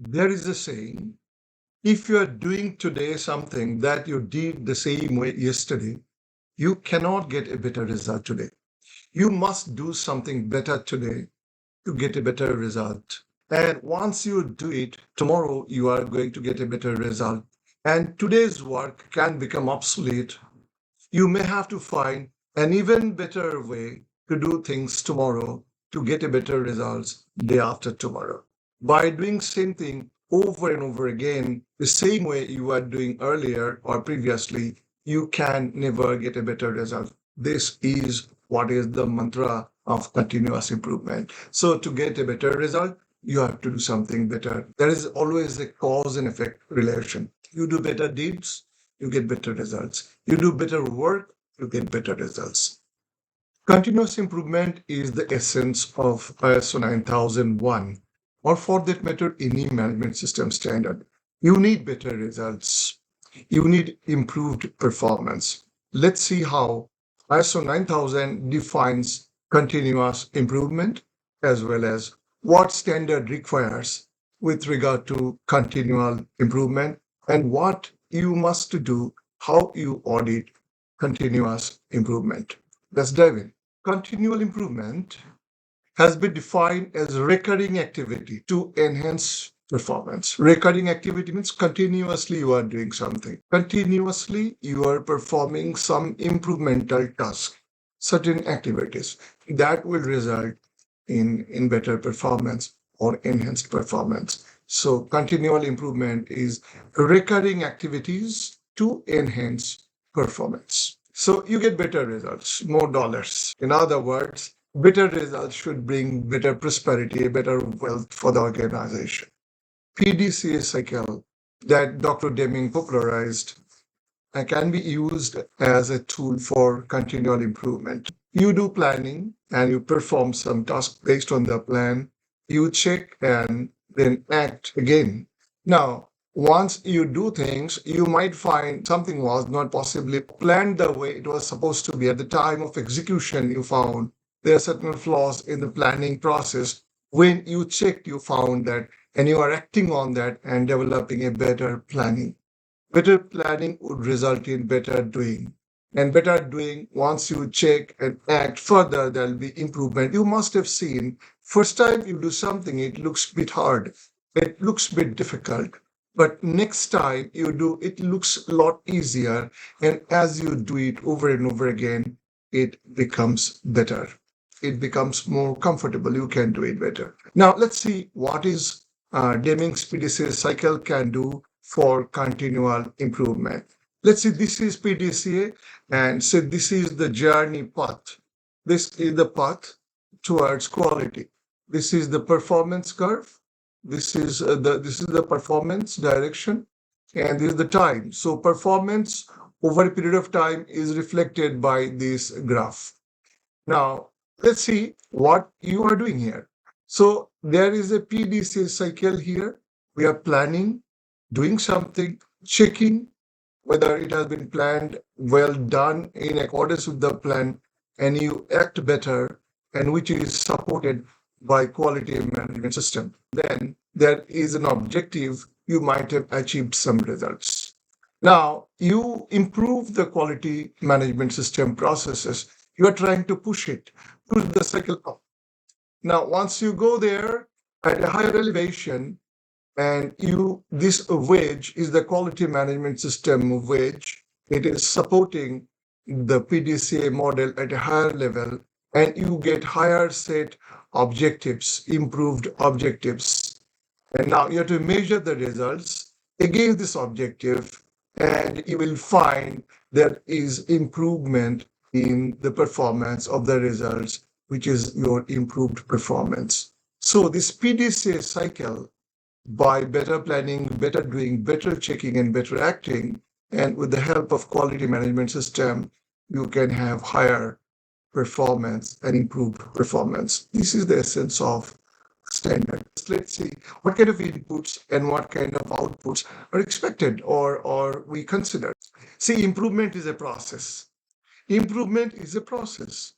There is a saying, if you are doing today something that you did the same way yesterday, you cannot get a better result today. You must do something better today to get a better result. And once you do it, tomorrow you are going to get a better result. And today's work can become obsolete. You may have to find an even better way to do things tomorrow to get a better results day after tomorrow. By doing same thing over and over again, the same way you were doing earlier or previously, you can never get a better result. This is what is the mantra of continuous improvement. So to get a better result, you have to do something better. There is always a cause and effect relation. You do better deeds, you get better results. You do better work, you get better results. Continuous improvement is the essence of ISO 9001, or for that matter, any management system standard. You need better results. You need improved performance. Let's see how ISO 9000 defines continuous improvement as well as what standard requires with regard to continual improvement and what you must do, how you audit continuous improvement. Let's dive in. Continual improvement has been defined as recurring activity to enhance performance. Recurring activity means continuously you are doing something. Continuously you are performing some improvmental task, certain activities that will result in better performance or enhanced performance. So continual improvement is recurring activities to enhance performance. So you get better results, more dollars. In other words, better results should bring better prosperity, better wealth for the organization. PDCA cycle that Dr. Deming popularized can be used as a tool for continual improvement. You do planning and you perform some task based on the plan. You check and then act again. Now, once you do things, you might find something was not possibly planned the way it was supposed to be. At the time of execution, you found there are certain flaws in the planning process. When you checked, you found that, and you are acting on that and developing a better planning. Better planning would result in better doing. And better doing, once you check and act further, there'll be improvement. You must have seen, first time you do something, it looks a bit hard, it looks a bit difficult. But next time you do, it looks a lot easier. And as you do it over and over again, it becomes better. It becomes more comfortable. You can do it better. Now, let's see what is Deming's PDCA cycle can do for continual improvement. Let's see, this is PDCA, and so this is the journey path. This is the path towards quality. This is the performance curve. This is the performance direction, and this is the time. So performance over a period of time is reflected by this graph. Now, let's see what you are doing here. So there is a PDCA cycle here. We are planning, doing something, checking whether it has been planned, well done in accordance with the plan, and you act better, and which is supported by quality management system. Then there is an objective, you might have achieved some results. Now, you improve the quality management system processes. You are trying to push the cycle up. Now, once you go there at a higher elevation, and this wedge is the quality management system wedge. It is supporting the PDCA model at a higher level, and you get higher set objectives, improved objectives. And now you have to measure the results against this objective, and you will find there is improvement in the performance of the results, which is your improved performance. So this PDCA cycle, by better planning, better doing, better checking, and better acting, and with the help of quality management system, you can have higher performance and improved performance. This is the essence of standard. Let's see what kind of inputs and what kind of outputs are expected or we consider. See, improvement is a process. Improvement is a process.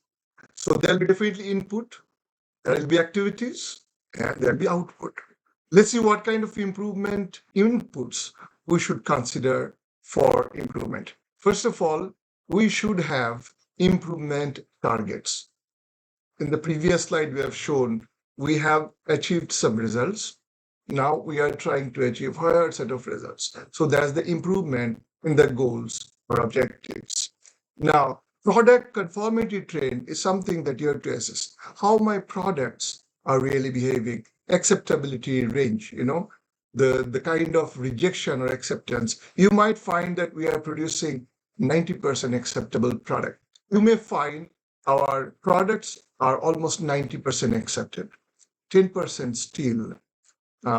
So there'll be definitely input, there will be activities, and there'll be output. Let's see what kind of improvement inputs we should consider for improvement. First of all, we should have improvement targets. In the previous slide, we have shown we have achieved some results. Now we are trying to achieve higher set of results. So that's the improvement in the goals or objectives. Now, product conformity trend is something that you have to assess. How my products are really behaving, acceptability range, the kind of rejection or acceptance. You might find that we are producing 90% acceptable product. You may find our products are almost 90% accepted. 10% still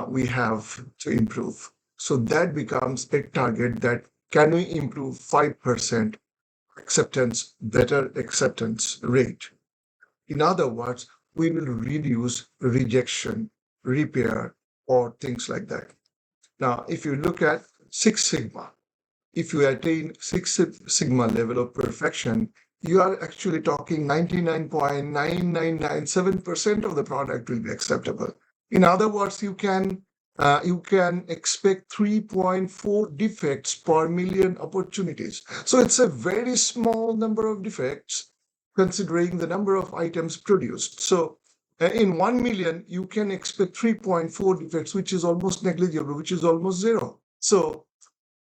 we have to improve. So that becomes a target that can we improve 5% acceptance, better acceptance rate. In other words, we will reduce rejection, repair, or things like that. Now, if you look at Six Sigma, if you attain Six Sigma level of perfection, you are actually talking 99.9997% of the product will be acceptable. In other words, you can expect 3.4 defects per million opportunities. So it's a very small number of defects considering the number of items produced. So in 1 million, you can expect 3.4 defects, which is almost negligible, which is almost zero. So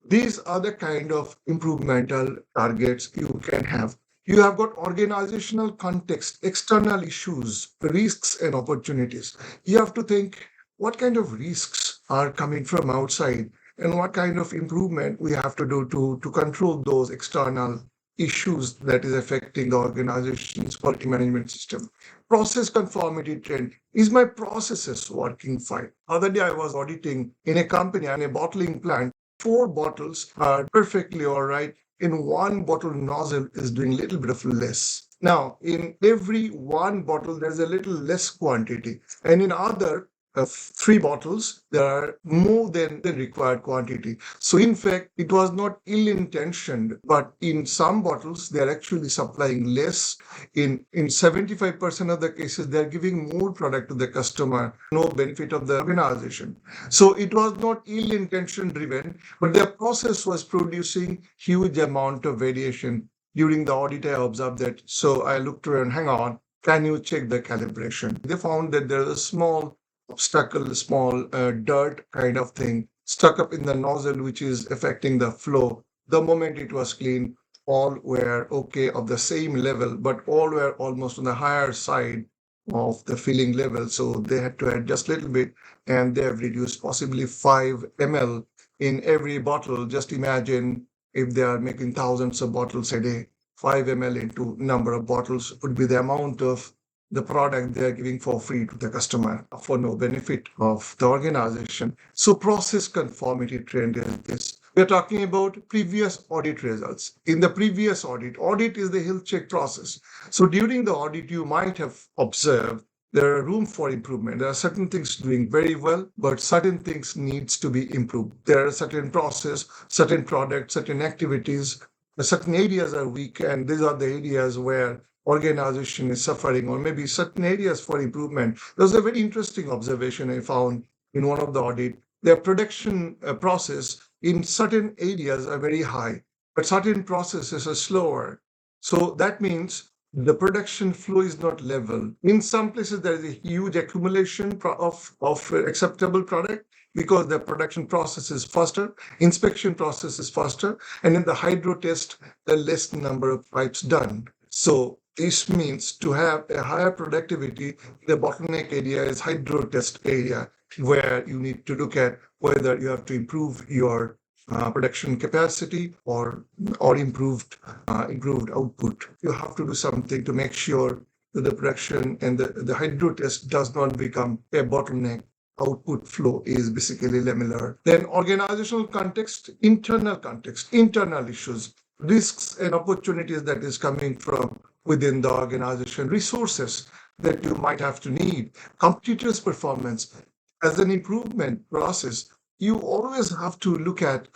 these are the kind of improvement targets you can have. You have got organizational context, external issues, risks, and opportunities. You have to think what kind of risks are coming from outside and what kind of improvement we have to do to control those external issues that is affecting the organization's quality management system. Process conformity trend. Is my processes working fine? Other day I was auditing in a company and a bottling plant. 4 bottles are perfectly all right. In one bottle, nozzle is doing a little bit of less. Now, in every one bottle, there's a little less quantity. And in other 3 bottles, there are more than the required quantity. So, in fact, it was not ill intentioned, but in some bottles, they're actually supplying less. In 75% of the cases, they're giving more product to the customer, no benefit of the organization. So, it was not ill intention driven, but the process was producing huge amount of variation. During the audit, I observed that. So, I looked around, hang on, can you check the calibration? They found that there is a small obstacle, small dirt kind of thing stuck up in the nozzle, which is affecting the flow. The moment it was clean, all were okay of the same level, but all were almost on the higher side of the filling level. So they had to adjust a little bit and they have reduced possibly 5 ml in every bottle. Just imagine if they are making thousands of bottles a day, 5 ml into number of bottles would be the amount of the product they are giving for free to the customer for no benefit of the organization. So process conformity trend is this. We're talking about previous audit results. In the previous audit is the health check process. So during the audit, you might have observed there are room for improvement. There are certain things doing very well, but certain things needs to be improved. There are certain process, certain products, certain activities, certain areas are weak, and these are the areas where organization is suffering, or maybe certain areas for improvement. There's a very interesting observation I found in one of the audit. Their production process in certain areas are very high, but certain processes are slower. So that means the production flow is not level. In some places, there is a huge accumulation of acceptable product because the production process is faster, inspection process is faster, and in the hydro test, the less number of pipes done. So this means to have a higher productivity, the bottleneck area is hydro test area, where you need to look at whether you have to improve your production capacity or improved output. You have to do something to make sure that the production and the hydro test does not become a bottleneck. Output flow is basically laminar. Then organizational context, internal issues, risks and opportunities that is coming from within the organization, resources that you might have to need, competitors' performance. As an improvement process, you always have to look at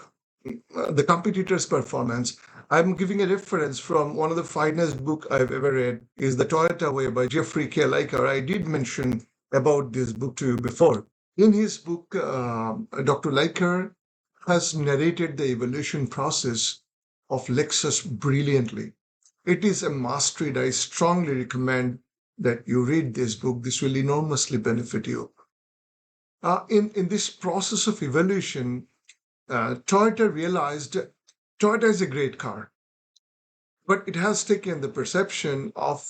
the competitor's performance. I'm giving a reference from one of the finest book I've ever read is The Toyota Way by Jeffrey K. Liker. I did mention about this book to you before. In his book, Dr. Leiker has narrated the evolution process of Lexus brilliantly. It is a must read. I strongly recommend that you read this book. This will enormously benefit you. In this process of evolution, Toyota realized Toyota is a great car, but it has taken the perception of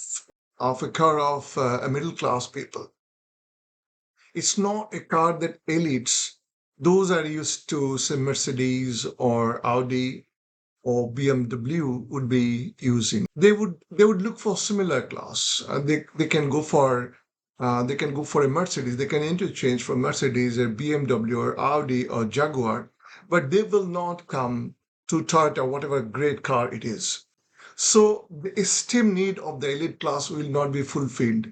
a car of a middle class people. It's not a car that elites, those are used to say Mercedes or Audi or BMW would be using. They would look for similar class. They can go for a Mercedes. They can interchange for Mercedes or BMW or Audi or Jaguar, but they will not come to Toyota, whatever great car it is. So the esteem need of the elite class will not be fulfilled.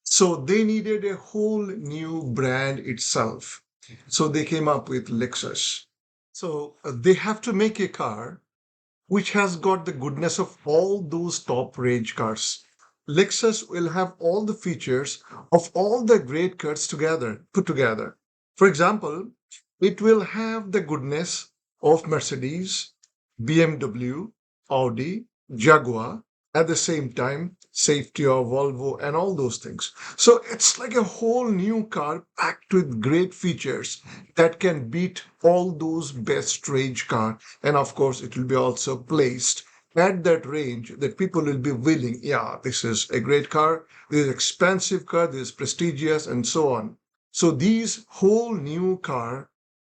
So they needed a whole new brand itself. So they came up with Lexus. So they have to make a car which has got the goodness of all those top range cars. Lexus will have all the features of all the great cars together, put together. For example, it will have the goodness of Mercedes, BMW, Audi, Jaguar, at the same time, safety of Volvo and all those things. So it's like a whole new car packed with great features that can beat all those best range car. And of course, it will be also placed at that range that people will be willing, yeah, this is a great car, this is expensive car, this is prestigious, and so on. So these whole new car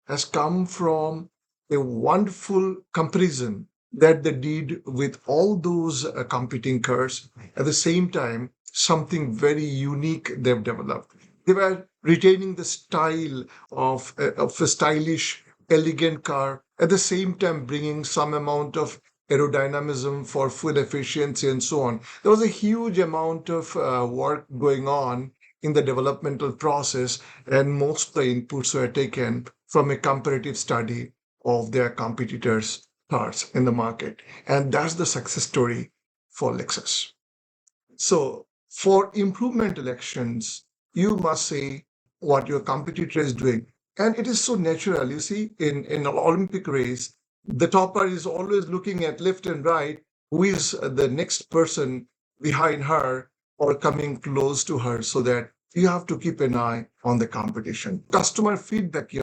has come from a wonderful comparison that they did with all those competing cars. At the same time, something very unique they've developed. They were retaining the style of a stylish, elegant car, at the same time bringing some amount of aerodynamism for fuel efficiency and so on. There was a huge amount of work going on in the developmental process, and most of the inputs were taken from a comparative study of their competitors' cars in the market. And that's the success story for Lexus. So, for improvement elections, you must say what your competitor is doing. And it is so natural. You see, in an Olympic race, the topper is always looking at left and right, who is the next person behind her or coming close to her, so that you have to keep an eye on the competition. Customer feedback you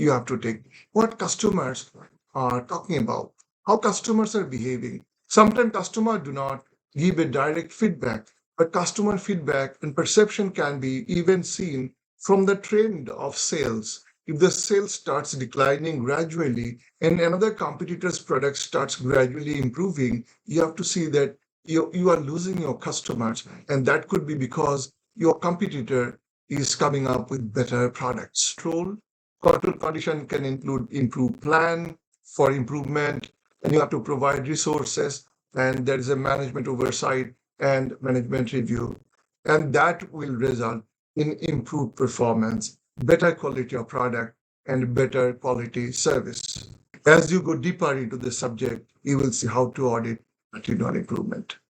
have to take. What customers are talking about, how customers are behaving. Sometimes customers do not give a direct feedback, but customer feedback and perception can be even seen from the trend of sales. If the sales starts declining gradually and another competitor's product starts gradually improving, you have to see that you are losing your customers. And that could be because your competitor is coming up with better products. Control condition can include improved plan for improvement, and you have to provide resources, and there is a management oversight and management review. And that will result in improved performance, better quality of product, and better quality service. As you go deeper into the subject, you will see how to audit continual improvement.